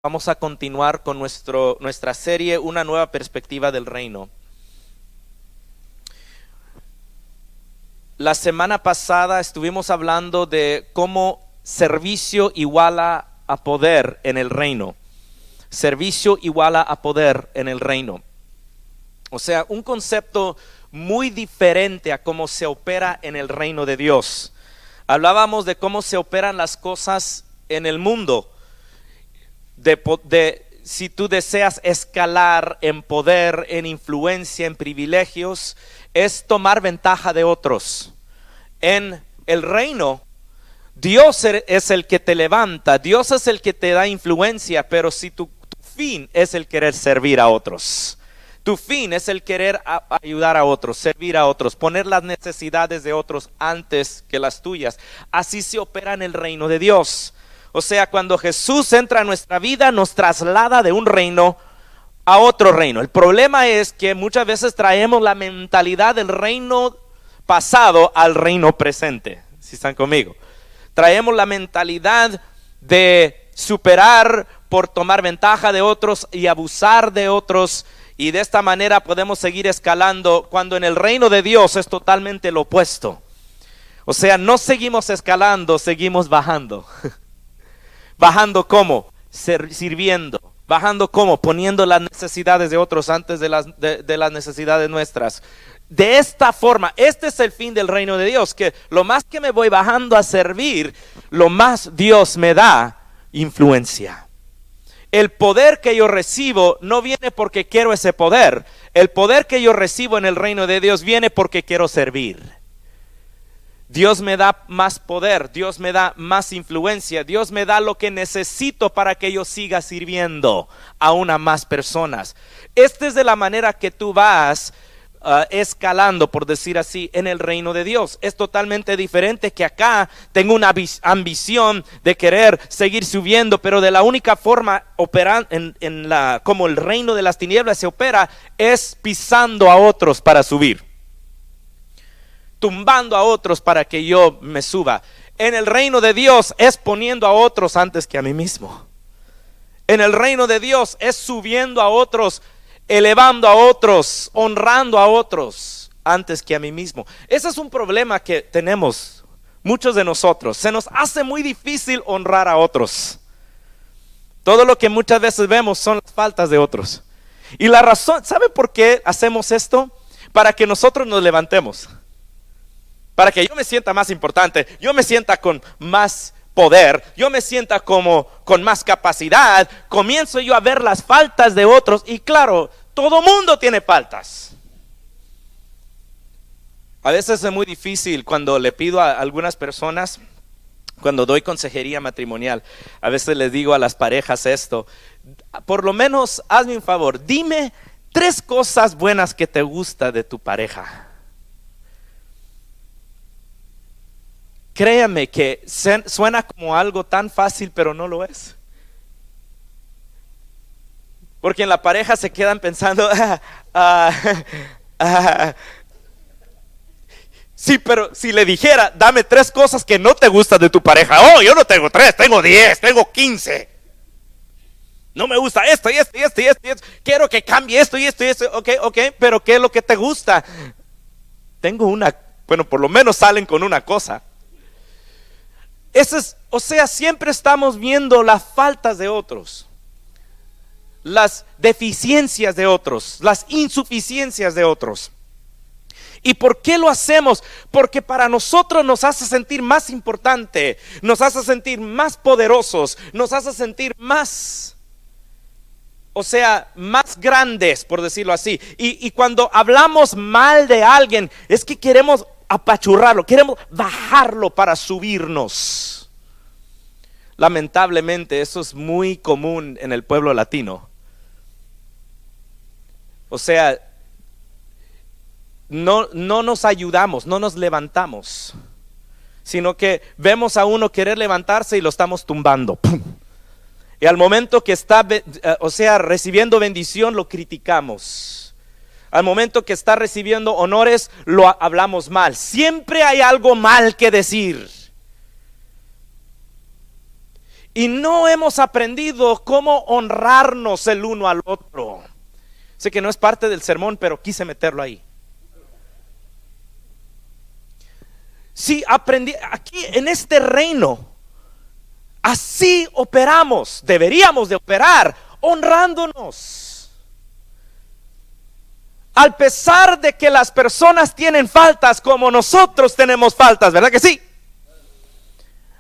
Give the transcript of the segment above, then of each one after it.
Vamos a continuar con nuestra serie, Una nueva perspectiva del reino. La semana pasada estuvimos hablando de cómo servicio iguala a poder en el reino. Servicio iguala a poder en el reino. O sea, un concepto muy diferente a cómo se opera en el reino de Dios. Hablábamos de cómo se operan las cosas en el mundo. Si tú deseas escalar en poder, en influencia, en privilegios, es tomar ventaja de otros. En el reino, Dios es el que te levanta, Dios es el que te da influencia, pero si tu fin es el querer servir a otros, tu fin es el querer ayudar a otros, servir a otros, poner las necesidades de otros antes que las tuyas, así se opera en el reino de Dios. O sea, cuando Jesús entra a nuestra vida, nos traslada de un reino a otro reino. El problema es que muchas veces traemos la mentalidad del reino pasado al reino presente. ¿Sí están conmigo? Traemos la mentalidad de superar por tomar ventaja de otros y abusar de otros, y de esta manera podemos seguir escalando, cuando en el reino de Dios es totalmente lo opuesto. O sea, no seguimos escalando, seguimos bajando. ¿Bajando cómo? Sirviendo. ¿Bajando cómo? Poniendo las necesidades de otros antes de las necesidades nuestras. De esta forma, este es el fin del reino de Dios, que lo más que me voy bajando a servir, lo más Dios me da influencia. El poder que yo recibo no viene porque quiero ese poder. El poder que yo recibo en el reino de Dios viene porque quiero servir. Dios me da más poder, Dios me da más influencia, Dios me da lo que necesito para que yo siga sirviendo aún a más personas. Esta es de la manera que tú vas escalando, por decir así, en el reino de Dios. Es totalmente diferente que acá tengo una ambición de querer seguir subiendo, pero de la única forma como el reino de las tinieblas se opera es pisando a otros para subir, tumbando a otros para que yo me suba. En el reino de Dios es poniendo a otros antes que a mí mismo. En el reino de Dios es subiendo a otros, elevando a otros, honrando a otros antes que a mí mismo. Ese es un problema que tenemos muchos de nosotros. Se nos hace muy difícil honrar a otros. Todo lo que muchas veces vemos son las faltas de otros. Y la razón, ¿sabe por qué hacemos esto? Para que nosotros nos levantemos. Para que yo me sienta más importante, yo me sienta con más poder, yo me sienta con más capacidad. Comienzo yo a ver las faltas de otros, y claro, todo mundo tiene faltas. A veces es muy difícil cuando le pido a algunas personas, cuando doy consejería matrimonial, a veces les digo a las parejas esto: por lo menos hazme un favor, dime 3 cosas buenas que te gusta de tu pareja. Créame que suena como algo tan fácil, pero no lo es. Porque en la pareja se quedan pensando, sí, pero si le dijera, dame 3 cosas que no te gustan de tu pareja. Oh, yo no tengo 3, tengo 10, tengo 15. No me gusta esto y esto y esto y esto y esto. Quiero que cambie esto y esto y esto. Ok, pero ¿qué es lo que te gusta? Tengo una, bueno, por lo menos salen con una cosa. O sea, siempre estamos viendo las faltas de otros, las deficiencias de otros, las insuficiencias de otros. ¿Y por qué lo hacemos? Porque para nosotros nos hace sentir más importante, nos hace sentir más poderosos, nos hace sentir más, o sea, más grandes, por decirlo así. Y cuando hablamos mal de alguien, es que queremos apachurrarlo, queremos bajarlo para subirnos. Lamentablemente eso es muy común en el pueblo latino. O sea, no nos ayudamos, no nos levantamos, sino que vemos a uno querer levantarse y lo estamos tumbando. ¡Pum! Y al momento que está, recibiendo bendición, lo criticamos. Al momento que está recibiendo honores, lo hablamos mal. Siempre hay algo mal que decir. y no hemos aprendido cómo honrarnos el uno al otro. Sé que no es parte del sermón, pero quise meterlo ahí. Si aprendí aquí en este reino, así operamos, deberíamos de operar honrándonos. Al pesar de que las personas tienen faltas como nosotros tenemos faltas, ¿verdad que sí?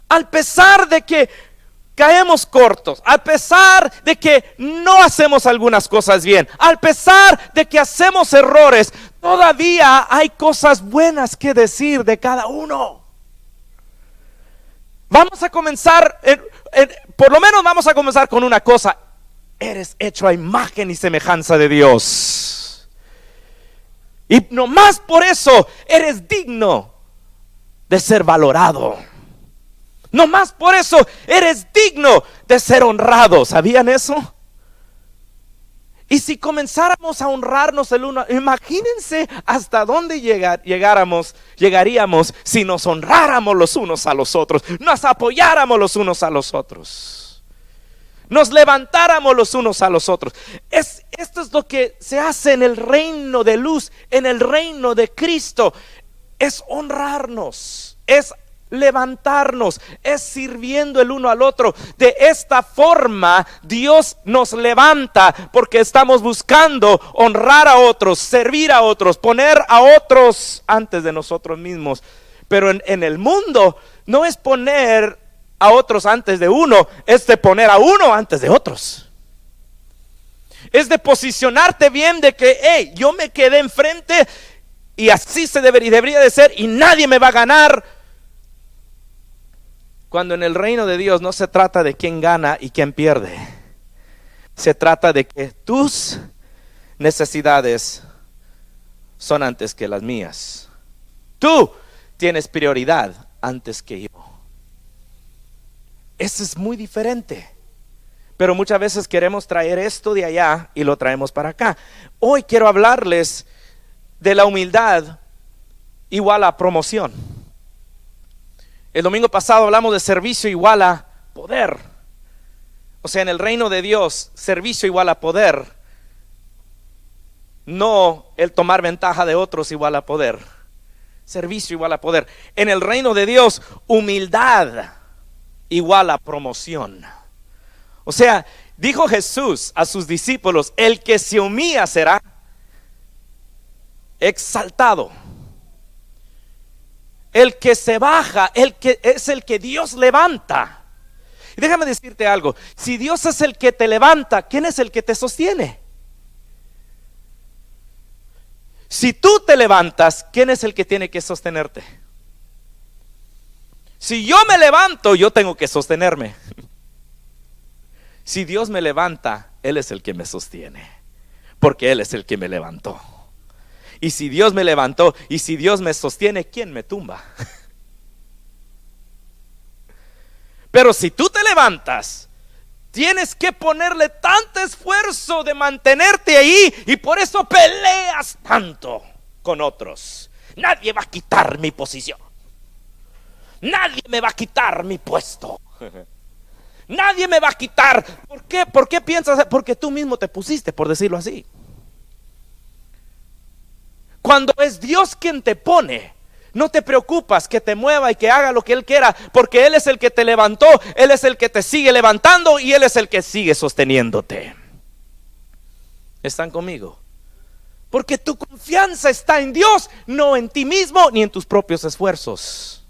Al pesar de que caemos cortos, a pesar de que no hacemos algunas cosas bien, al pesar de que hacemos errores, todavía hay cosas buenas que decir de cada uno. Vamos a comenzar, por lo menos vamos a comenzar con una cosa: eres hecho a imagen y semejanza de Dios, y nomás por eso eres digno de ser valorado. No más por eso eres digno de ser honrado. ¿Sabían eso? Y si comenzáramos a honrarnos el uno, imagínense hasta dónde llegaríamos si nos honráramos los unos a los otros, nos apoyáramos los unos a los otros, nos levantáramos los unos a los otros. Esto es lo que se hace en el reino de luz, en el reino de Cristo. Es honrarnos, es levantarnos, es sirviendo el uno al otro. De esta forma Dios nos levanta, porque estamos buscando honrar a otros, servir a otros, poner a otros antes de nosotros mismos. Pero en el mundo no es poner a otros antes de uno, es de poner a uno antes de otros. Es de posicionarte bien, de que hey, yo me quedé enfrente y así debería de ser, y nadie me va a ganar. Cuando en el reino de Dios no se trata de quién gana y quién pierde, se trata de que tus necesidades son antes que las mías. Tú tienes prioridad antes que yo. Eso es muy diferente. Pero muchas veces queremos traer esto de allá y lo traemos para acá. Hoy quiero hablarles de la humildad igual a promoción. El domingo pasado hablamos de servicio igual a poder. O sea, en el reino de Dios, servicio igual a poder. No el tomar ventaja de otros igual a poder. Servicio igual a poder. En el reino de Dios, humildad igual a promoción. O sea, dijo Jesús a sus discípulos: el que se humilla será exaltado. El que se baja, es el que Dios levanta. Y déjame decirte algo: si Dios es el que te levanta, ¿quién es el que te sostiene? Si tú te levantas, ¿quién es el que tiene que sostenerte? Si yo me levanto, yo tengo que sostenerme. Si Dios me levanta, Él es el que me sostiene, porque Él es el que me levantó. Y si Dios me levantó y si Dios me sostiene, ¿quién me tumba? Pero si tú te levantas, tienes que ponerle tanto esfuerzo de mantenerte ahí, y por eso peleas tanto con otros. Nadie va a quitar mi posición. Nadie me va a quitar mi puesto. Nadie me va a quitar. ¿Por qué? ¿Por qué piensas? Porque tú mismo te pusiste, por decirlo así. Cuando es Dios quien te pone, no te preocupas que te mueva y que haga lo que Él quiera, porque Él es el que te levantó, Él es el que te sigue levantando y Él es el que sigue sosteniéndote. ¿Están conmigo? Porque tu confianza está en Dios, no en ti mismo ni en tus propios esfuerzos.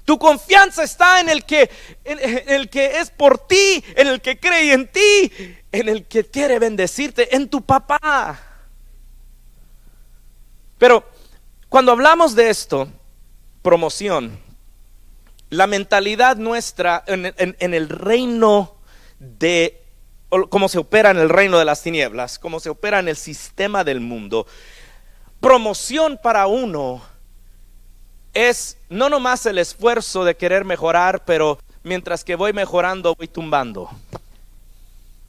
Tu confianza está en el que es por ti, en el que cree en ti, en el que quiere bendecirte, en tu papá. Pero cuando hablamos de esto, promoción, la mentalidad nuestra en el reino de, cómo se opera en el reino de las tinieblas, cómo se opera en el sistema del mundo, promoción para uno es no nomás el esfuerzo de querer mejorar, pero mientras que voy mejorando voy tumbando.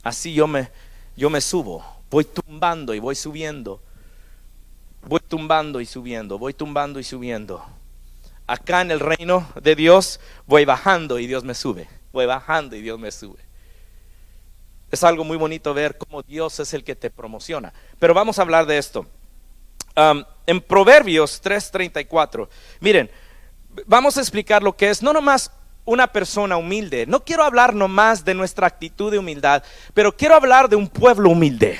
Así yo me subo, voy tumbando y voy subiendo. Voy tumbando y subiendo, voy tumbando y subiendo. Acá en el reino de Dios voy bajando y Dios me sube. voy bajando y Dios me sube. Es algo muy bonito ver cómo Dios es el que te promociona. Pero vamos a hablar de esto. En Proverbios 3:34, miren, vamos a explicar lo que es no nomás una persona humilde. No quiero hablar nomás de nuestra actitud de humildad, pero quiero hablar de un pueblo humilde.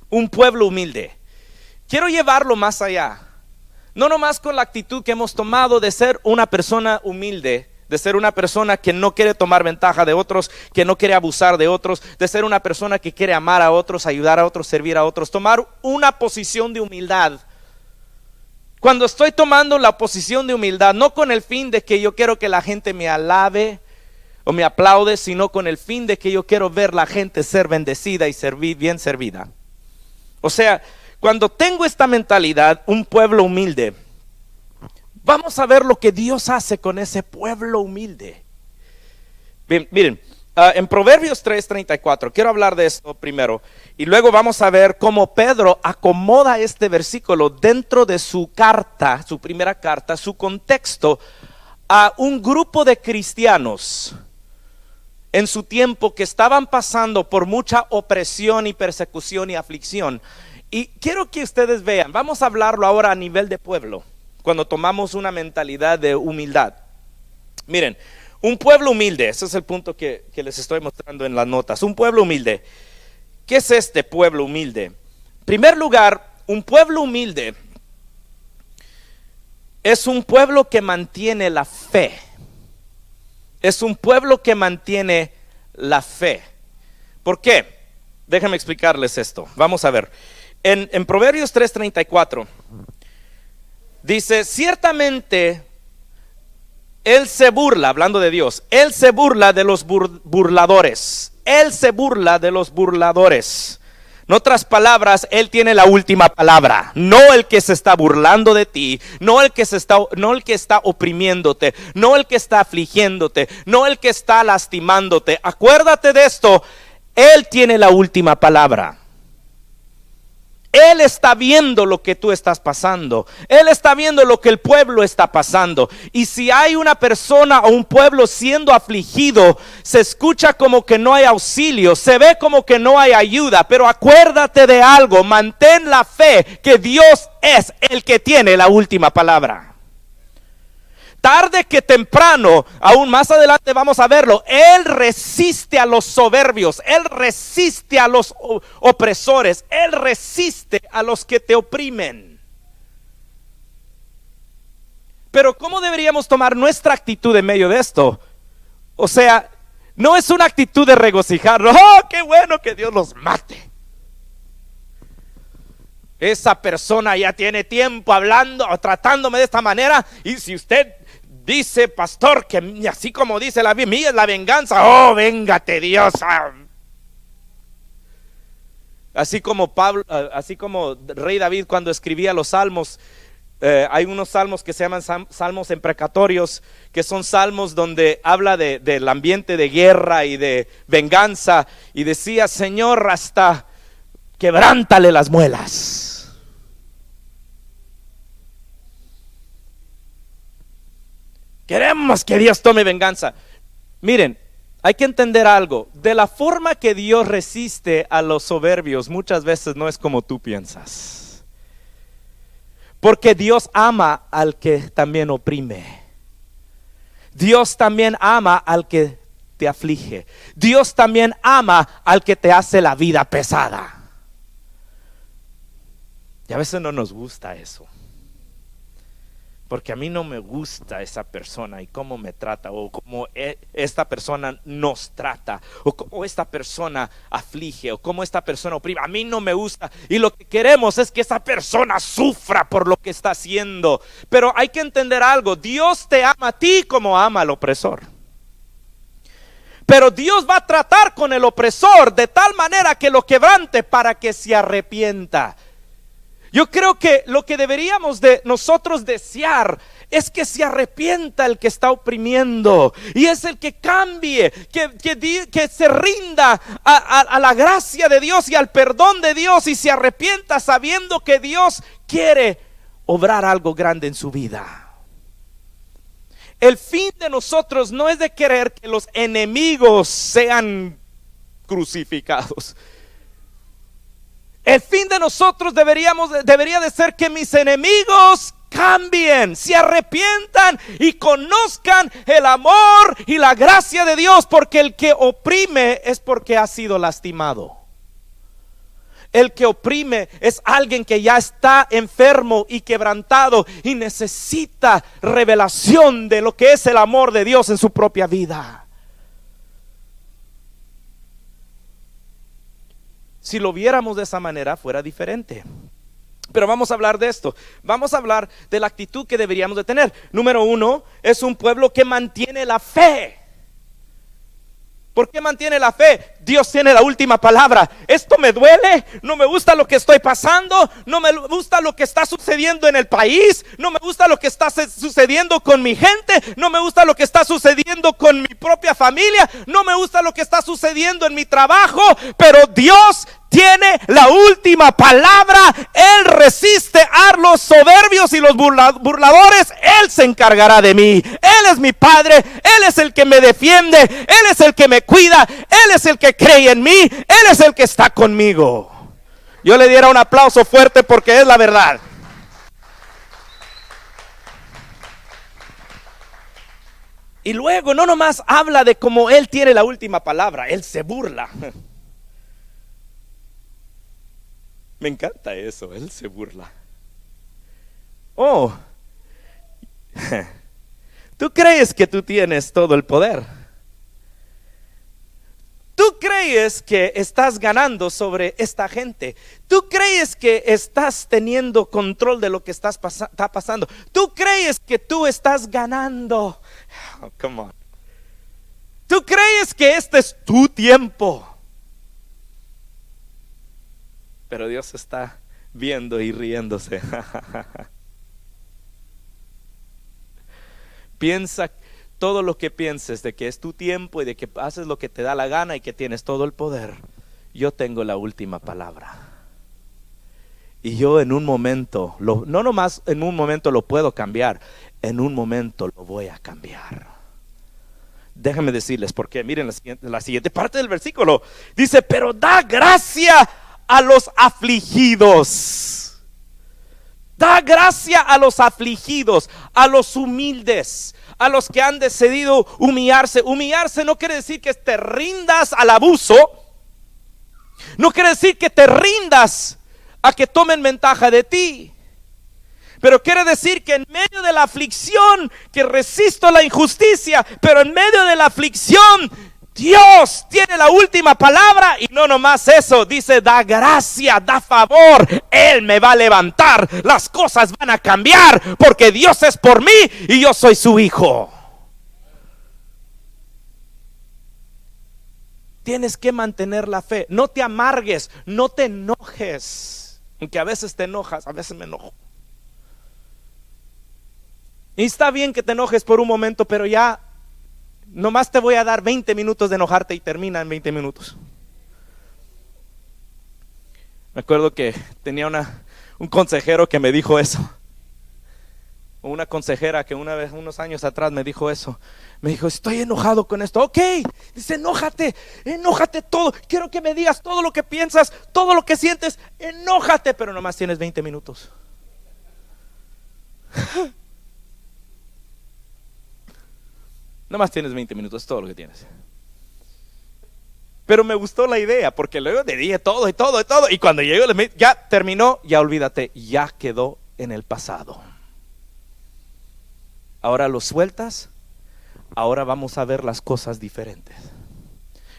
Un pueblo humilde. Quiero llevarlo más allá. No nomás con la actitud que hemos tomado de ser una persona humilde, de ser una persona que no quiere tomar ventaja de otros, que no quiere abusar de otros, de ser una persona que quiere amar a otros, ayudar a otros, servir a otros, tomar una posición de humildad. Cuando estoy tomando la posición de humildad, no con el fin de que yo quiero que la gente me alabe o me aplaude, sino con el fin de que yo quiero ver la gente ser bendecida y servir bien servida. O sea, cuando tengo esta mentalidad, un pueblo humilde, vamos a ver lo que Dios hace con ese pueblo humilde. Bien, miren, en Proverbios 3:34, quiero hablar de esto primero, y luego vamos a ver cómo Pedro acomoda este versículo dentro de su carta, su primera carta, su contexto, a un grupo de cristianos en su tiempo que estaban pasando por mucha opresión y persecución y aflicción. Y quiero que ustedes vean, vamos a hablarlo ahora a nivel de pueblo, cuando tomamos una mentalidad de humildad. Miren, un pueblo humilde, ese es el punto que les estoy mostrando en las notas. Un pueblo humilde. ¿Qué es este pueblo humilde? En primer lugar, un pueblo humilde es un pueblo que mantiene la fe. Es un pueblo que mantiene la fe. ¿Por qué? Déjenme explicarles esto. Vamos a ver. En Proverbios 3:34 dice, ciertamente Él se burla, hablando de Dios, Él se burla de los burladores. Él se burla de los burladores. En otras palabras, Él tiene la última palabra. No el que se está burlando de ti, no el que está oprimiéndote, no el que está afligiéndote, no el que está lastimándote. Acuérdate de esto, Él tiene la última palabra. Él está viendo lo que tú estás pasando. Él está viendo lo que el pueblo está pasando. Y si hay una persona o un pueblo siendo afligido, se escucha como que no hay auxilio, se ve como que no hay ayuda. Pero acuérdate de algo, mantén la fe que Dios es el que tiene la última palabra. Tarde que temprano, aún más adelante vamos a verlo, Él resiste a los soberbios, Él resiste a los opresores, Él resiste a los que te oprimen. Pero ¿cómo deberíamos tomar nuestra actitud en medio de esto? O sea, no es una actitud de regocijarnos. ¡Oh, qué bueno que Dios los mate! Esa persona ya tiene tiempo hablando o tratándome de esta manera, y si usted dice, pastor, que así como dice la Biblia, mía es la venganza. Oh, véngate Dios. Así como Rey David cuando escribía los salmos, hay unos salmos que se llaman salmos imprecatorios, que son salmos donde habla del ambiente de guerra y de venganza, y decía, Señor, hasta quebrántale las muelas. Queremos que Dios tome venganza. Miren, hay que entender algo. De la forma que Dios resiste a los soberbios, muchas veces no es como tú piensas. Porque Dios ama al que también oprime. Dios también ama al que te aflige. Dios también ama al que te hace la vida pesada. Y a veces no nos gusta eso. Porque a mí no me gusta esa persona y cómo me trata, o cómo esta persona nos trata, o cómo esta persona aflige, o cómo esta persona oprime. A mí no me gusta, y lo que queremos es que esa persona sufra por lo que está haciendo. Pero hay que entender algo, Dios te ama a ti como ama al opresor. Pero Dios va a tratar con el opresor de tal manera que lo quebrante para que se arrepienta. Yo creo que lo que deberíamos de nosotros desear es que se arrepienta el que está oprimiendo, y es el que cambie, que se rinda a la gracia de Dios y al perdón de Dios, y se arrepienta sabiendo que Dios quiere obrar algo grande en su vida. El fin de nosotros no es de querer que los enemigos sean crucificados. El fin de nosotros debería de ser que mis enemigos cambien, se arrepientan y conozcan el amor y la gracia de Dios, porque el que oprime es porque ha sido lastimado. El que oprime es alguien que ya está enfermo y quebrantado y necesita revelación de lo que es el amor de Dios en su propia vida. Si lo viéramos de esa manera, fuera diferente. Pero vamos a hablar de esto. Vamos a hablar de la actitud que deberíamos de tener. Número 1, es un pueblo que mantiene la fe. ¿Por qué mantiene la fe? Dios tiene la última palabra. Esto me duele, no me gusta lo que estoy pasando, no me gusta lo que está sucediendo en el país, no me gusta lo que está sucediendo con mi gente, no me gusta lo que está sucediendo con mi propia familia, no me gusta lo que está sucediendo en mi trabajo, pero Dios tiene la última palabra. Él resiste a los soberbios y los burladores. Él se encargará de mí. Él es mi Padre. Él es el que me defiende. Él es el que me cuida. Él es el que cree en mí. Él es el que está conmigo. Yo le diera un aplauso fuerte porque es la verdad. Y luego no nomás habla de cómo Él tiene la última palabra. Él se burla. Me encanta eso, Él se burla. Oh, tú crees que tú tienes todo el poder. Tú crees que estás ganando sobre esta gente. Tú crees que estás teniendo control de lo que está pasando. Tú crees que tú estás ganando. Oh, come on. Tú crees que este es tu tiempo. Pero Dios está viendo y riéndose. Piensa todo lo que pienses de que es tu tiempo y de que haces lo que te da la gana y que tienes todo el poder. Yo tengo la última palabra. Y yo en un momento, no nomás en un momento lo puedo cambiar, en un momento lo voy a cambiar. Déjenme decirles por qué. Miren la siguiente parte del versículo. Dice, pero da gracia a los afligidos. Da gracia a los afligidos, a los humildes, a los que han decidido humillarse. Humillarse no quiere decir que te rindas al abuso. No quiere decir que te rindas a que tomen ventaja de ti. Pero quiere decir que en medio de la aflicción, que resisto la injusticia, pero en medio de la aflicción, Dios tiene la última palabra. Y no nomás eso, dice, da gracia, da favor. Él me va a levantar, las cosas van a cambiar, porque Dios es por mí y yo soy su hijo. Tienes que mantener la fe. No te amargues, no te enojes. Aunque a veces te enojas, a veces me enojo. Y está bien que te enojes por un momento, pero ya nomás te voy a dar 20 minutos de enojarte y termina en 20 minutos. Me acuerdo que tenía un consejero que me dijo eso. O una consejera que una vez, unos años atrás, me dijo eso. Me dijo, estoy enojado con esto. Ok, dice, enójate todo. Quiero que me digas todo lo que piensas, todo lo que sientes. Enójate, pero nomás tienes 20 minutos. Nomás tienes 20 minutos, es todo lo que tienes. Pero me gustó la idea, porque luego te dije todo. Y cuando llegó, ya terminó, ya olvídate, ya quedó en el pasado. Ahora lo sueltas, ahora vamos a ver las cosas diferentes.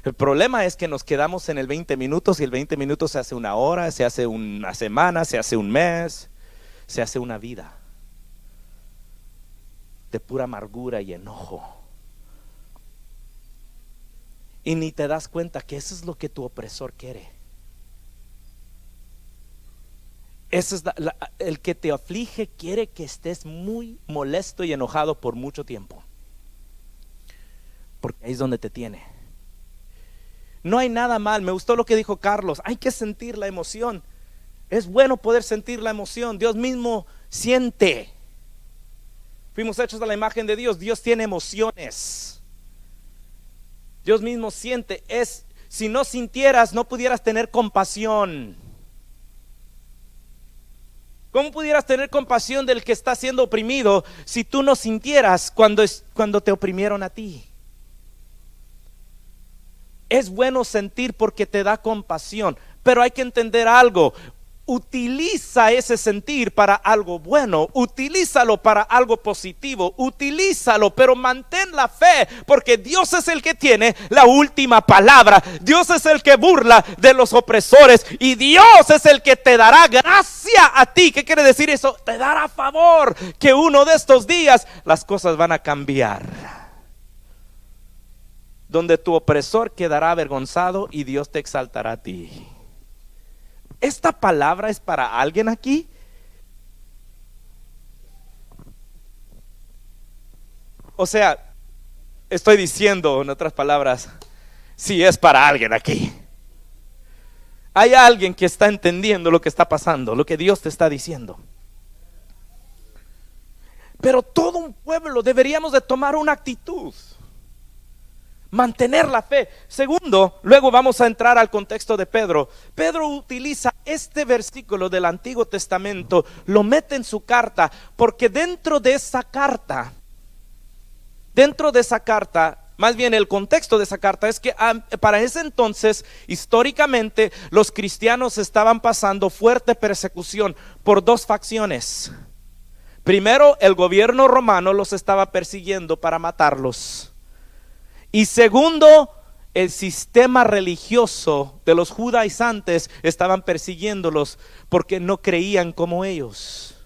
El problema es que nos quedamos en el 20 minutos y el 20 minutos se hace una hora, se hace una semana, se hace un mes, se hace una vida de pura amargura y enojo. Y ni te das cuenta que eso es lo que tu opresor quiere. Eso es el que te aflige quiere que estés muy molesto y enojado por mucho tiempo. Porque ahí es donde te tiene. No hay nada mal. Me gustó lo que dijo Carlos. Hay que sentir la emoción. Es bueno poder sentir la emoción. Dios mismo siente. Fuimos hechos a la imagen de Dios. Dios tiene emociones. Dios mismo siente. Si no sintieras, no pudieras tener compasión. ¿Cómo pudieras tener compasión del que está siendo oprimido si tú no sintieras cuando te oprimieron a ti? Es bueno sentir porque te da compasión, pero hay que entender algo. Utiliza ese sentir para algo bueno, utilízalo para algo positivo, utilízalo, pero mantén la fe, porque Dios es el que tiene la última palabra. Dios es el que burla de los opresores y Dios es el que te dará gracia a ti. ¿Qué quiere decir eso? Te dará favor, que uno de estos días las cosas van a cambiar, donde tu opresor quedará avergonzado y Dios te exaltará a ti. ¿Esta palabra es para alguien aquí? O sea, estoy diciendo en otras palabras, si es para alguien aquí. Hay alguien que está entendiendo lo que está pasando, lo que Dios te está diciendo. Pero todo un pueblo deberíamos de tomar una actitud. Mantener la fe. Segundo, luego vamos a entrar al contexto de Pedro. Pedro utiliza este versículo del Antiguo Testamento, lo mete en su carta, porque dentro de esa carta, más bien el contexto de esa carta es que para ese entonces, históricamente, los cristianos estaban pasando fuerte persecución por dos facciones. Primero, el gobierno romano los estaba persiguiendo para matarlos. Y segundo, el sistema religioso de los judaizantes estaban persiguiéndolos porque no creían como ellos.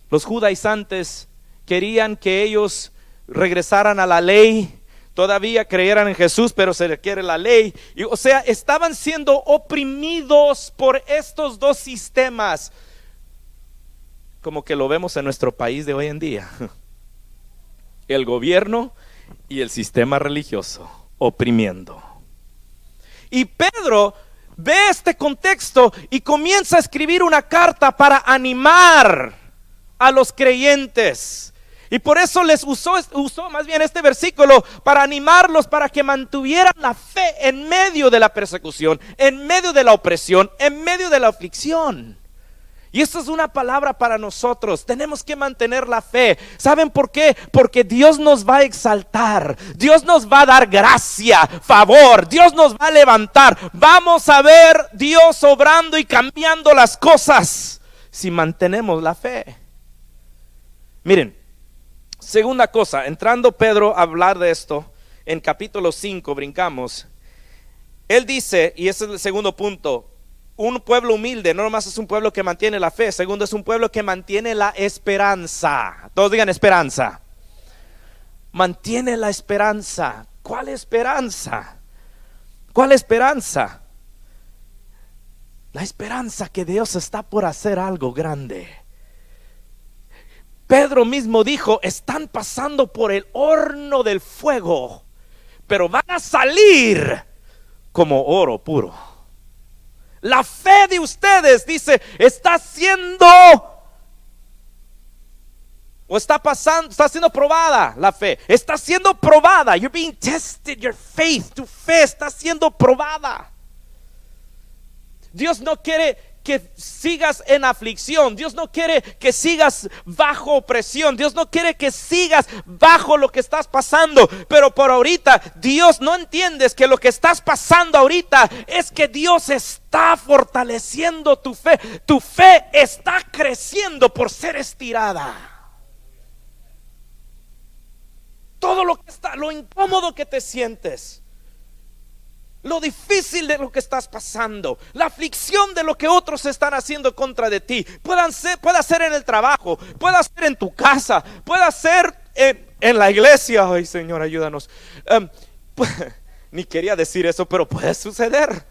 Los judaizantes querían que ellos regresaran a la ley, todavía creyeran en Jesús, pero se requiere la ley. O sea, estaban siendo oprimidos por estos dos sistemas, como que lo vemos en nuestro país de hoy en día. El gobierno y el sistema religioso oprimiendo. Y Pedro ve este contexto y comienza a escribir una carta para animar a los creyentes. Y por eso les usó más bien este versículo para animarlos, para que mantuvieran la fe en medio de la persecución, en medio de la opresión, en medio de la aflicción. Y esto es una palabra para nosotros. Tenemos que mantener la fe. ¿Saben por qué? Porque Dios nos va a exaltar. Dios nos va a dar gracia, favor. Dios nos va a levantar. Vamos a ver Dios obrando y cambiando las cosas si mantenemos la fe. Miren, segunda cosa, entrando Pedro a hablar de esto, en capítulo 5 brincamos. Él dice, y ese es el segundo punto: un pueblo humilde no nomás es un pueblo que mantiene la fe. Segundo, es un pueblo que mantiene la esperanza. Todos digan esperanza. Mantiene la esperanza. ¿Cuál esperanza? ¿Cuál esperanza? La esperanza que Dios está por hacer algo grande. Pedro mismo dijo: están pasando por el horno del fuego, pero van a salir como oro puro. La fe de ustedes, dice, está siendo está siendo probada. La fe está siendo probada. You're being tested, your faith. Tu fe está siendo probada. Dios no quiere que sigas en aflicción. Dios no quiere que sigas bajo opresión. Dios no quiere que sigas bajo lo que estás pasando. Pero por ahorita Dios no entiendes que lo que estás pasando ahorita es que Dios está fortaleciendo tu fe. Tu fe está creciendo por ser estirada. Todo lo incómodo que te sientes, lo difícil de lo que estás pasando, la aflicción de lo que otros están haciendo contra de ti, puede ser en el trabajo, puede ser en tu casa, puede ser en la iglesia. Ay, Señor, ayúdanos. Ni quería decir eso, pero puede suceder.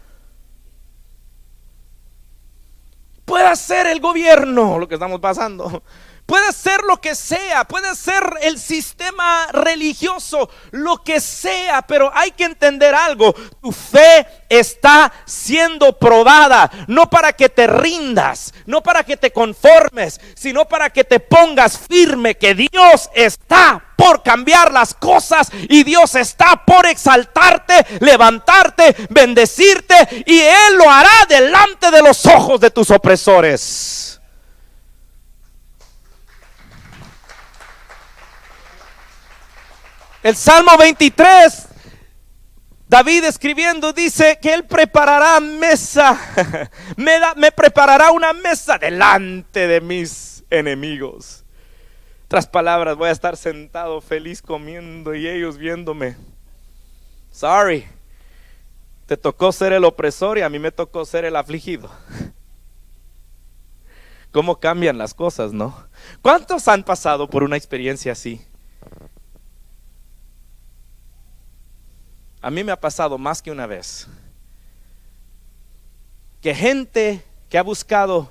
Puede ser el gobierno, lo que estamos pasando. Puede ser lo que sea, puede ser el sistema religioso, lo que sea, pero hay que entender algo. Tu fe está siendo probada, no para que te rindas, no para que te conformes, sino para que te pongas firme que Dios está por cambiar las cosas y Dios está por exaltarte, levantarte, bendecirte, y Él lo hará delante de los ojos de tus opresores. El Salmo 23, David escribiendo dice que Él preparará mesa, me preparará una mesa delante de mis enemigos. Otras palabras, voy a estar sentado feliz comiendo y ellos viéndome. Sorry, te tocó ser el opresor y a mí me tocó ser el afligido. ¿Cómo cambian las cosas, no? ¿Cuántos han pasado por una experiencia así? A mí me ha pasado más que una vez. Que gente que ha buscado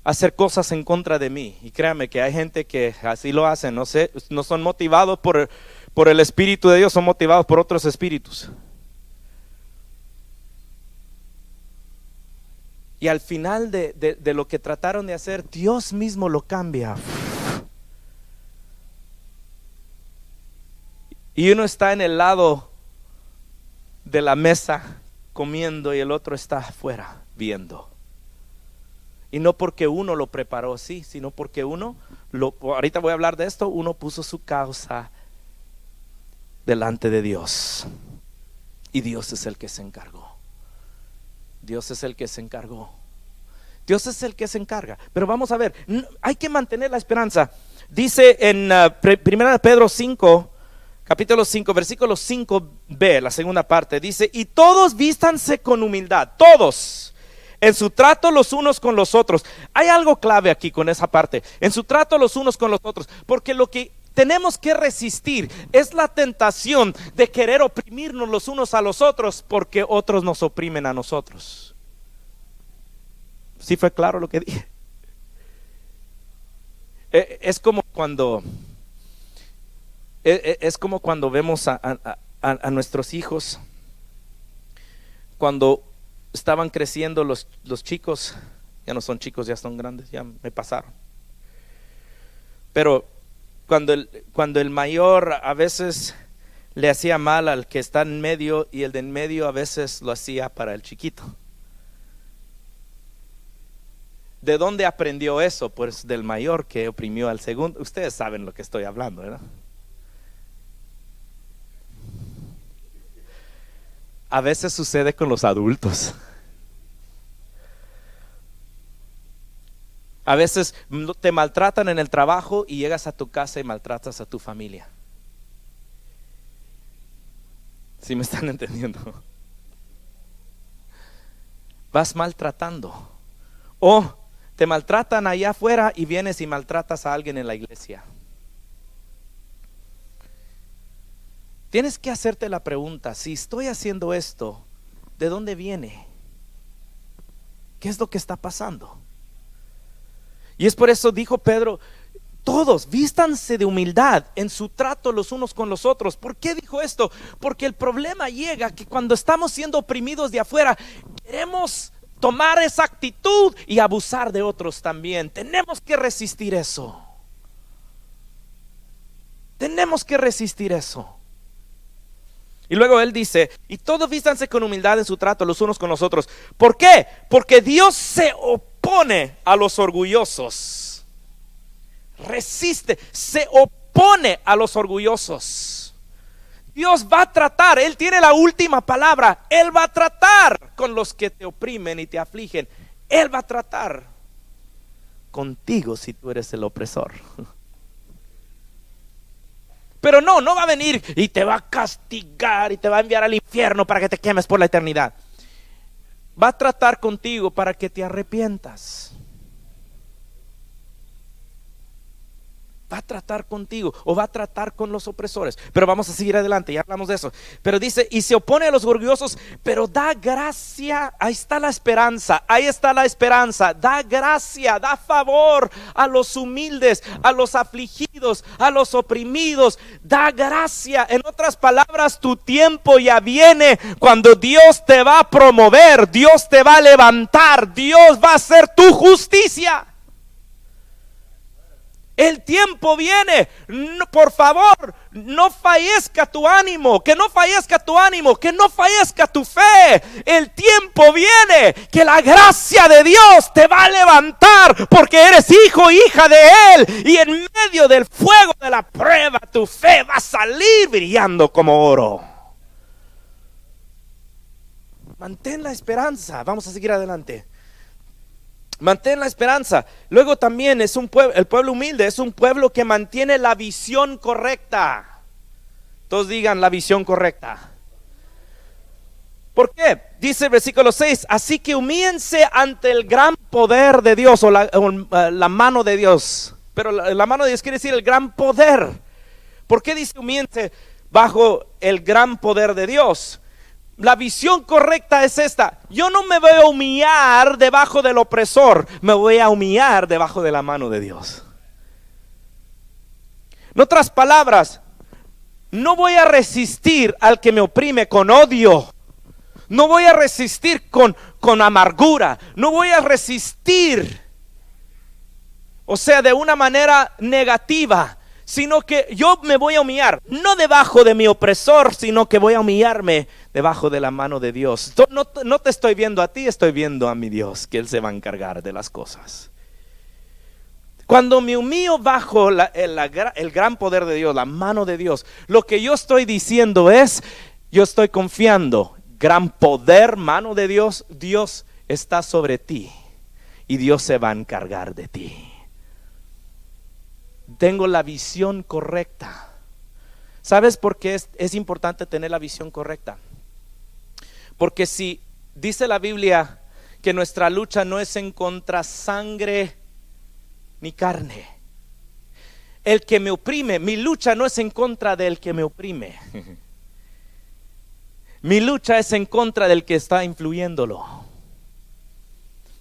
hacer cosas en contra de mí, y créame que hay gente que así lo hace, no sé, no son motivados por el Espíritu de Dios, son motivados por otros espíritus. Y al final de lo que trataron de hacer, Dios mismo lo cambia. Y uno está en el lado de la mesa comiendo y el otro está afuera viendo. Y no porque uno lo preparó así, sino porque ahorita voy a hablar de esto, uno puso su causa delante de Dios. Y Dios es el que se encargó. Dios es el que se encargó. Dios es el que se encarga. Pero vamos a ver, hay que mantener la esperanza. Dice en 1 Pedro 5, capítulo 5, versículo 5b, la segunda parte, dice: y todos vístanse con humildad, todos, en su trato los unos con los otros. Hay algo clave aquí con esa parte, en su trato los unos con los otros, porque lo que tenemos que resistir es la tentación de querer oprimirnos los unos a los otros, porque otros nos oprimen a nosotros. ¿Sí fue claro lo que dije? Es como cuando vemos a nuestros hijos, cuando estaban creciendo los chicos, ya no son chicos, ya son grandes, ya me pasaron. Pero cuando el mayor a veces le hacía mal al que está en medio, y el de en medio a veces lo hacía para el chiquito. ¿De dónde aprendió eso? Pues del mayor que oprimió al segundo. Ustedes saben lo que estoy hablando, ¿verdad? A veces sucede con los adultos. A veces te maltratan en el trabajo y llegas a tu casa y maltratas a tu familia. ¿Sí me están entendiendo? Vas maltratando. O te maltratan allá afuera y vienes y maltratas a alguien en la iglesia. Tienes que hacerte la pregunta: si estoy haciendo esto, ¿de dónde viene? ¿Qué es lo que está pasando? Y es por eso dijo Pedro: todos vístanse de humildad en su trato los unos con los otros. ¿Por qué dijo esto? Porque el problema llega que cuando estamos siendo oprimidos de afuera, queremos tomar esa actitud y abusar de otros también. Tenemos que resistir eso. Tenemos que resistir eso. Y luego él dice: y todos vístanse con humildad en su trato los unos con los otros. ¿Por qué? Porque Dios se opone a los orgullosos. Resiste, se opone a los orgullosos. Dios va a tratar, Él tiene la última palabra. Él va a tratar con los que te oprimen y te afligen. Él va a tratar contigo si tú eres el opresor. Pero no va a venir y te va a castigar y te va a enviar al infierno para que te quemes por la eternidad. Va a tratar contigo para que te arrepientas. Va a tratar contigo o va a tratar con los opresores. Pero vamos a seguir adelante, ya hablamos de eso. Pero dice, y se opone a los orgullosos, pero da gracia. Ahí está la esperanza, ahí está la esperanza. Da gracia, da favor a los humildes, a los afligidos, a los oprimidos. Da gracia. En otras palabras, tu tiempo ya viene cuando Dios te va a promover, Dios te va a levantar, Dios va a hacer tu justicia. El tiempo viene. No, por favor, no fallezca tu ánimo, que no fallezca tu ánimo, que no fallezca tu fe. El tiempo viene que la gracia de Dios te va a levantar porque eres hijo, hija de Él. Y en medio del fuego de la prueba, tu fe va a salir brillando como oro. Mantén la esperanza. Vamos a seguir adelante. Mantén la esperanza. Luego también es un pueblo, el pueblo humilde es un pueblo que mantiene la visión correcta. Todos digan la visión correcta. ¿Por qué? Dice el versículo 6, así que humíllense ante el gran poder de Dios o la mano de Dios. Pero la mano de Dios quiere decir el gran poder. ¿Por qué dice humíllense bajo el gran poder de Dios? La visión correcta es esta: yo no me voy a humillar debajo del opresor, me voy a humillar debajo de la mano de Dios. En otras palabras, no voy a resistir al que me oprime con odio, no voy a resistir con amargura, no voy a resistir, o sea, de una manera negativa, sino que yo me voy a humillar, no debajo de mi opresor, sino que voy a humillarme debajo de la mano de Dios. No te estoy viendo a ti, estoy viendo a mi Dios, que Él se va a encargar de las cosas. Cuando me humillo bajo el gran poder de Dios, la mano de Dios, lo que yo estoy diciendo es, yo estoy confiando, gran poder, mano de Dios, Dios está sobre ti y Dios se va a encargar de ti. Tengo la visión correcta. ¿Sabes por qué es importante tener la visión correcta? Porque si dice la Biblia que nuestra lucha no es en contra sangre ni carne. El que me oprime, mi lucha no es en contra del que me oprime. Mi lucha es en contra del que está influyéndolo.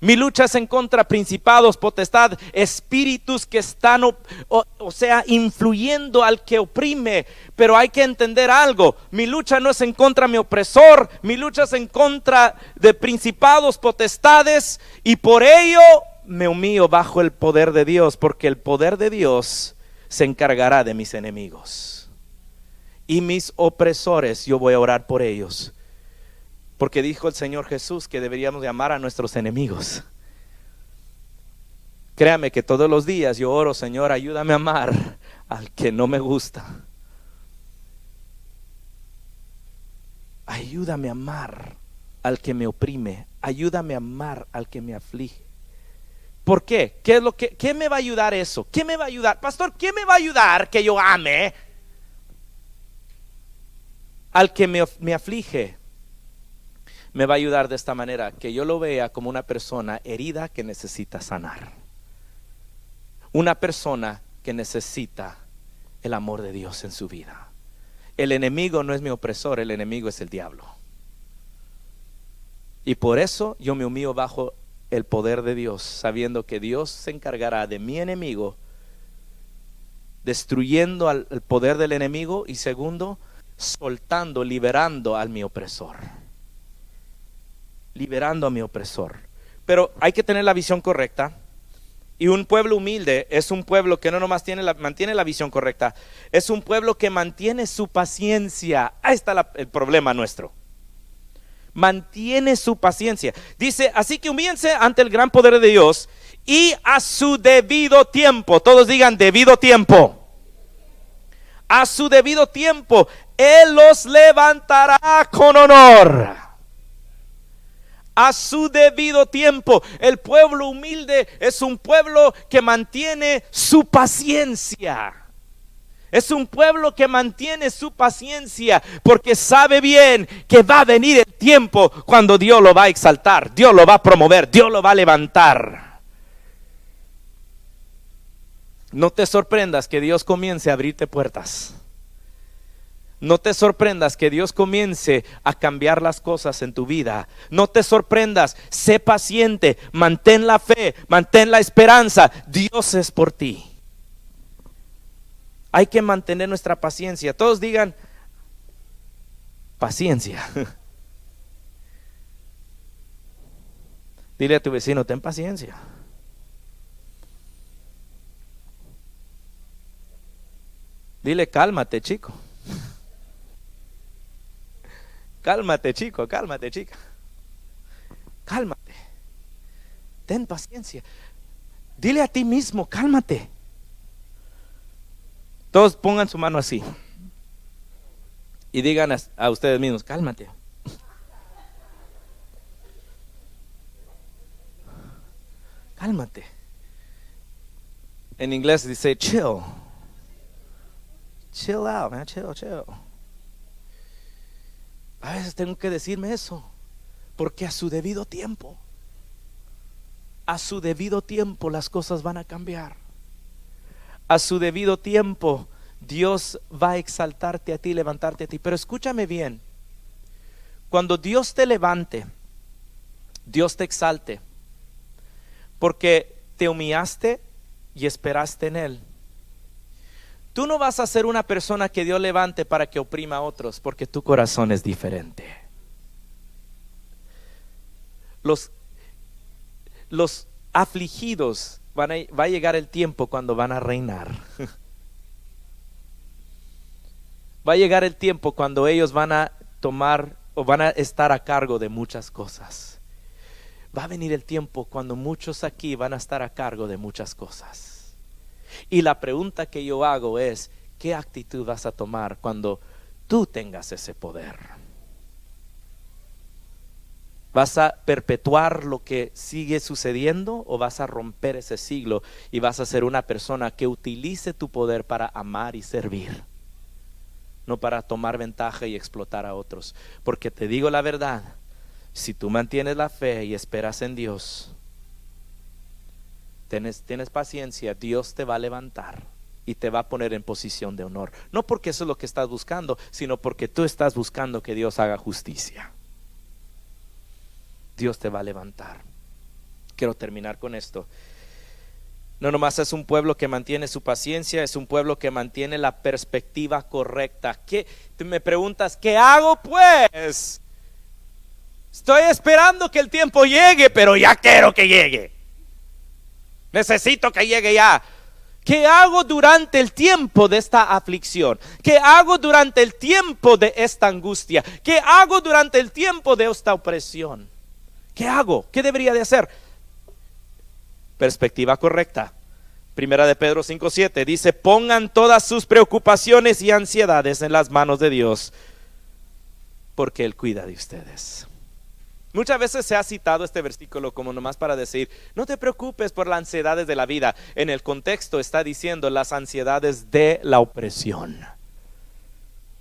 Mi lucha es en contra de principados, potestad, espíritus que están, o sea, influyendo al que oprime. Pero hay que entender algo: mi lucha no es en contra de mi opresor, mi lucha es en contra de principados, potestades, y por ello me humillo bajo el poder de Dios, porque el poder de Dios se encargará de mis enemigos y mis opresores. Yo voy a orar por ellos. Porque dijo el Señor Jesús que deberíamos de amar a nuestros enemigos. Créame que todos los días yo oro: Señor, ayúdame a amar al que no me gusta. Ayúdame a amar al que me oprime. Ayúdame a amar al que me aflige. ¿Por qué? ¿Qué me va a ayudar eso? ¿Qué me va a ayudar? Pastor, ¿qué me va a ayudar que yo ame al que me aflige? Me va a ayudar de esta manera: que yo lo vea como una persona herida que necesita sanar, una persona que necesita el amor de Dios en su vida. El enemigo no es mi opresor, el enemigo es el diablo. Y por eso yo me humillo bajo el poder de Dios, sabiendo que Dios se encargará de mi enemigo, destruyendo el poder del enemigo, y segundo, soltando, liberando a mi opresor. Liberando a mi opresor. Pero hay que tener la visión correcta. Y un pueblo humilde es un pueblo que no nomás mantiene la visión correcta, es un pueblo que mantiene su paciencia. Ahí está el problema nuestro. Mantiene su paciencia. Dice: así que humíllense ante el gran poder de Dios, y a su debido tiempo. Todos digan: debido tiempo. A su debido tiempo Él los levantará con honor. A su debido tiempo. El pueblo humilde es un pueblo que mantiene su paciencia. Es un pueblo que mantiene su paciencia, porque sabe bien que va a venir el tiempo cuando Dios lo va a exaltar, Dios lo va a promover, Dios lo va a levantar. No te sorprendas que Dios comience a abrirte puertas. No te sorprendas que Dios comience a cambiar las cosas en tu vida. No te sorprendas, sé paciente, mantén la fe, mantén la esperanza. Dios es por ti. Hay que mantener nuestra paciencia. Todos digan paciencia. Dile a tu vecino, ten paciencia. Dile, cálmate, chico. Cálmate, chico, cálmate, chica. Cálmate. Ten paciencia. Dile a ti mismo, cálmate. Todos pongan su mano así. Y digan a ustedes mismos, cálmate. Cálmate. En inglés dice chill. Chill out, man, chill. A veces tengo que decirme eso, porque a su debido tiempo las cosas van a cambiar. A su debido tiempo Dios va a exaltarte a ti, levantarte a ti. Pero escúchame bien, cuando Dios te levante, Dios te exalte, porque te humillaste y esperaste en Él. Tú no vas a ser una persona que Dios levante para que oprima a otros, porque tu corazón es diferente. Los afligidos va a llegar el tiempo cuando van a reinar. Va a llegar el tiempo cuando ellos van a tomar o van a estar a cargo de muchas cosas. Va a venir el tiempo cuando muchos aquí van a estar a cargo de muchas cosas. Y la pregunta que yo hago es, ¿qué actitud vas a tomar cuando tú tengas ese poder? ¿Vas a perpetuar lo que sigue sucediendo o vas a romper ese siglo y vas a ser una persona que utilice tu poder para amar y servir? No para tomar ventaja y explotar a otros. Porque te digo la verdad, si tú mantienes la fe y esperas en Dios, tienes paciencia, Dios te va a levantar y te va a poner en posición de honor. No porque eso es lo que estás buscando, sino porque tú estás buscando que Dios haga justicia. Dios te va a levantar. Quiero terminar con esto. No nomás es un pueblo que mantiene su paciencia, es un pueblo que mantiene la perspectiva correcta. Tú me preguntas, ¿qué hago pues? Estoy esperando que el tiempo llegue, pero ya quiero que llegue. Necesito que llegue ya. ¿Qué hago durante el tiempo de esta aflicción? ¿Qué hago durante el tiempo de esta angustia? ¿Qué hago durante el tiempo de esta opresión? ¿Qué hago? ¿Qué debería de hacer? Perspectiva correcta. Primera de Pedro 5:7 dice, pongan todas sus preocupaciones y ansiedades en las manos de Dios, porque Él cuida de ustedes. Muchas veces se ha citado este versículo como nomás para decir, no te preocupes por las ansiedades de la vida. En el contexto está diciendo las ansiedades de la opresión,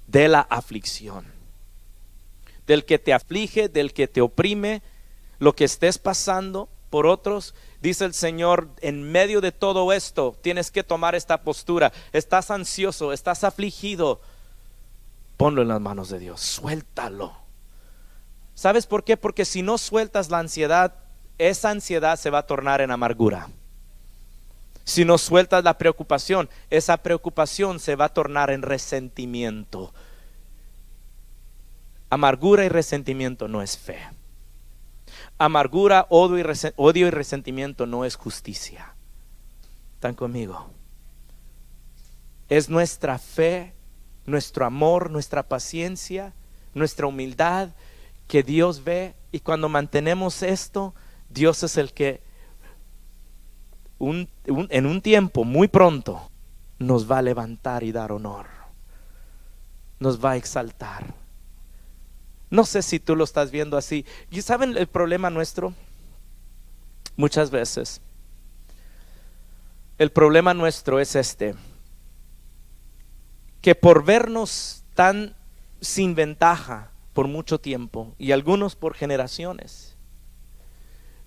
de la aflicción, del que te aflige, del que te oprime, lo que estés pasando por otros. Dice el Señor, en medio de todo esto tienes que tomar esta postura. Estás ansioso, estás afligido, ponlo en las manos de Dios, suéltalo. ¿Sabes por qué? Porque si no sueltas la ansiedad, esa ansiedad se va a tornar en amargura. Si no sueltas la preocupación, esa preocupación se va a tornar en resentimiento. Amargura y resentimiento no es fe. Amargura, odio y resentimiento no es justicia. ¿Están conmigo? Es nuestra fe, nuestro amor, nuestra paciencia, nuestra humildad que Dios ve, y cuando mantenemos esto, Dios es el que en un tiempo muy pronto nos va a levantar y dar honor, nos va a exaltar. No sé si tú lo estás viendo así. ¿Y saben el problema nuestro? Muchas veces el problema nuestro es que por vernos tan sin ventaja por mucho tiempo, y algunos por generaciones,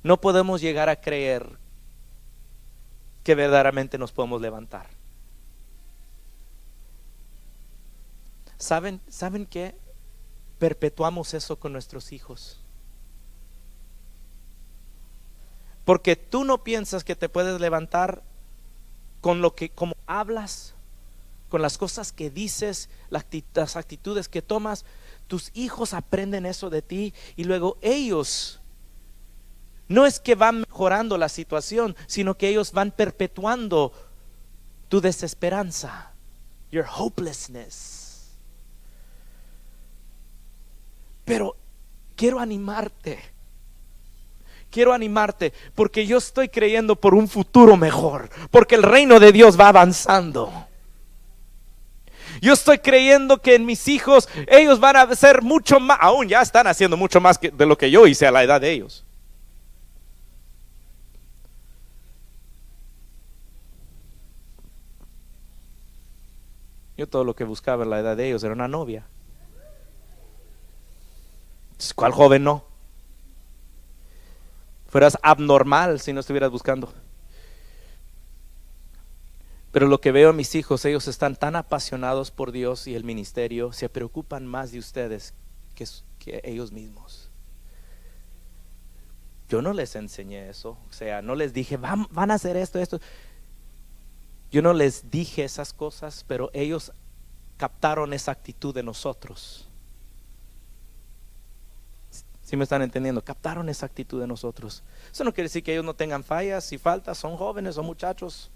no podemos llegar a creer que verdaderamente nos podemos levantar. ¿Saben qué? Perpetuamos eso con nuestros hijos. Porque tú no piensas que te puedes levantar con lo que, como hablas, con las cosas que dices, las actitudes que tomas. Tus hijos aprenden eso de ti y luego ellos, no es que van mejorando la situación, sino que ellos van perpetuando tu desesperanza, your hopelessness. Pero quiero animarte porque yo estoy creyendo por un futuro mejor, porque el reino de Dios va avanzando. Yo estoy creyendo que en mis hijos ellos van a hacer mucho más, aún ya están haciendo mucho más de lo que yo hice a la edad de ellos. Yo todo lo que buscaba en la edad de ellos era una novia. ¿Cuál joven no? Fueras abnormal si no estuvieras buscando. Pero lo que veo en mis hijos, ellos están tan apasionados por Dios y el ministerio, se preocupan más de ustedes que ellos mismos. Yo no les enseñé eso, o sea, no les dije van a hacer esto. Yo no les dije esas cosas, pero ellos captaron esa actitud de nosotros. ¿Sí me están entendiendo? Captaron esa actitud de nosotros. Eso no quiere decir que ellos no tengan fallas y faltas, son jóvenes, son muchachos.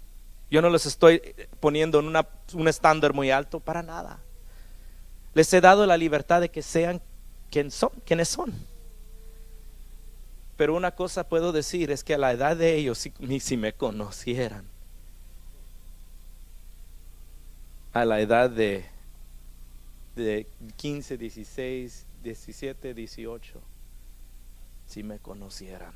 Yo no les estoy poniendo en un estándar muy alto, para nada. Les he dado la libertad de que sean quienes son. Pero una cosa puedo decir es que a la edad de ellos, si me conocieran, a la edad de 15, 16, 17, 18, si me conocieran.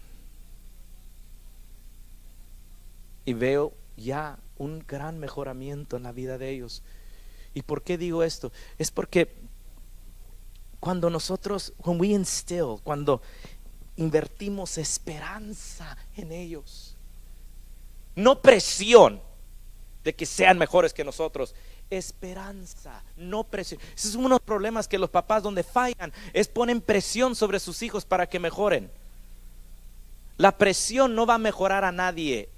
Y veo ya un gran mejoramiento en la vida de ellos. ¿Y por qué digo esto? Es porque cuando nosotros, cuando invertimos esperanza en ellos, no presión de que sean mejores que nosotros, esperanza, no presión. Esos son unos problemas que los papás donde fallan, ponen presión sobre sus hijos para que mejoren. La presión no va a mejorar a nadie.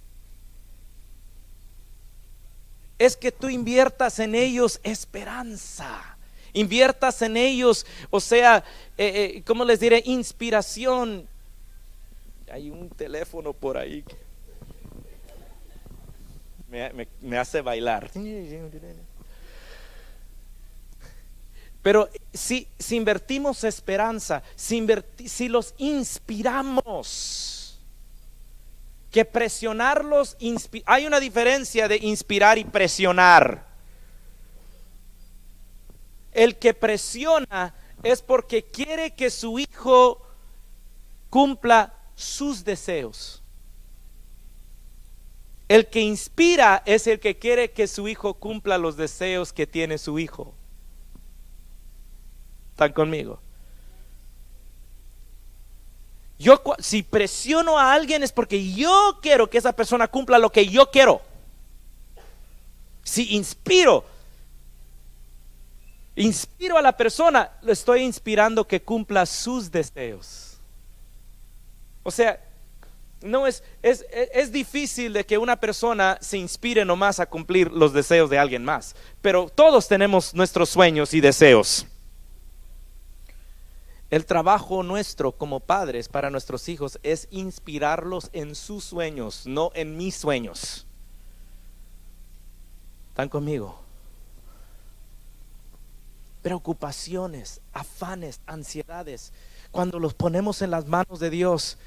Es que tú inviertas en ellos esperanza, inviertas en ellos, o sea, ¿cómo les diré? Inspiración. Hay un teléfono por ahí que me hace bailar. Pero si invertimos esperanza, si los inspiramos, que presionarlos, hay una diferencia de inspirar y presionar. El que presiona es porque quiere que su hijo cumpla sus deseos. El que inspira es el que quiere que su hijo cumpla los deseos que tiene su hijo. ¿Están conmigo? Si presiono a alguien es porque yo quiero que esa persona cumpla lo que yo quiero. Si inspiro a la persona, lo estoy inspirando que cumpla sus deseos. O sea, no es difícil de que una persona se inspire nomás a cumplir los deseos de alguien más, pero todos tenemos nuestros sueños y deseos. El trabajo nuestro como padres para nuestros hijos es inspirarlos en sus sueños, no en mis sueños. ¿Están conmigo? Preocupaciones, afanes, ansiedades, cuando los ponemos en las manos de Dios,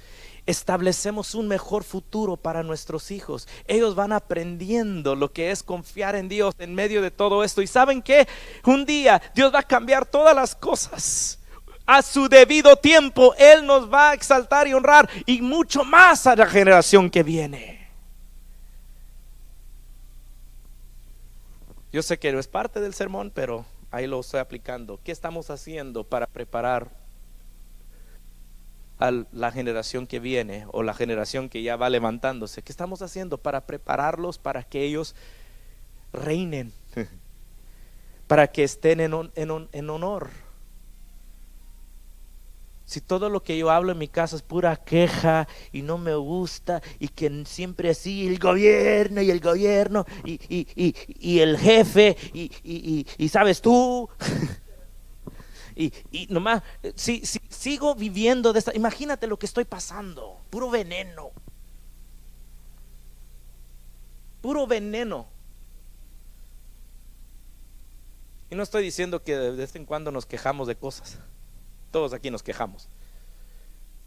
establecemos un mejor futuro para nuestros hijos. Ellos van aprendiendo lo que es confiar en Dios en medio de todo esto. Y ¿saben qué? Un día Dios va a cambiar todas las cosas. A su debido tiempo Él nos va a exaltar y honrar, y mucho más a la generación que viene. Yo sé que no es parte del sermón, pero ahí lo estoy aplicando. ¿Qué estamos haciendo para preparar a la generación que viene o la generación que ya va levantándose? ¿Qué estamos haciendo para prepararlos para que ellos reinen? Para que estén en honor. Si todo lo que yo hablo en mi casa es pura queja y no me gusta, y que siempre así el gobierno y el jefe y sabes tú, y nomás, si sigo viviendo de esta, imagínate lo que estoy pasando, puro veneno. Y no estoy diciendo que de vez en cuando nos quejamos de cosas. Todos aquí nos quejamos.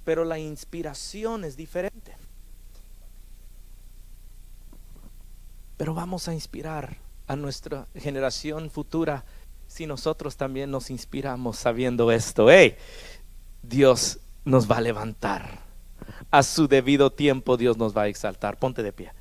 Pero la inspiración es diferente. Pero vamos a inspirar a nuestra generación futura si nosotros también nos inspiramos sabiendo esto. Hey, Dios nos va a levantar. A su debido tiempo Dios nos va a exaltar. Ponte de pie.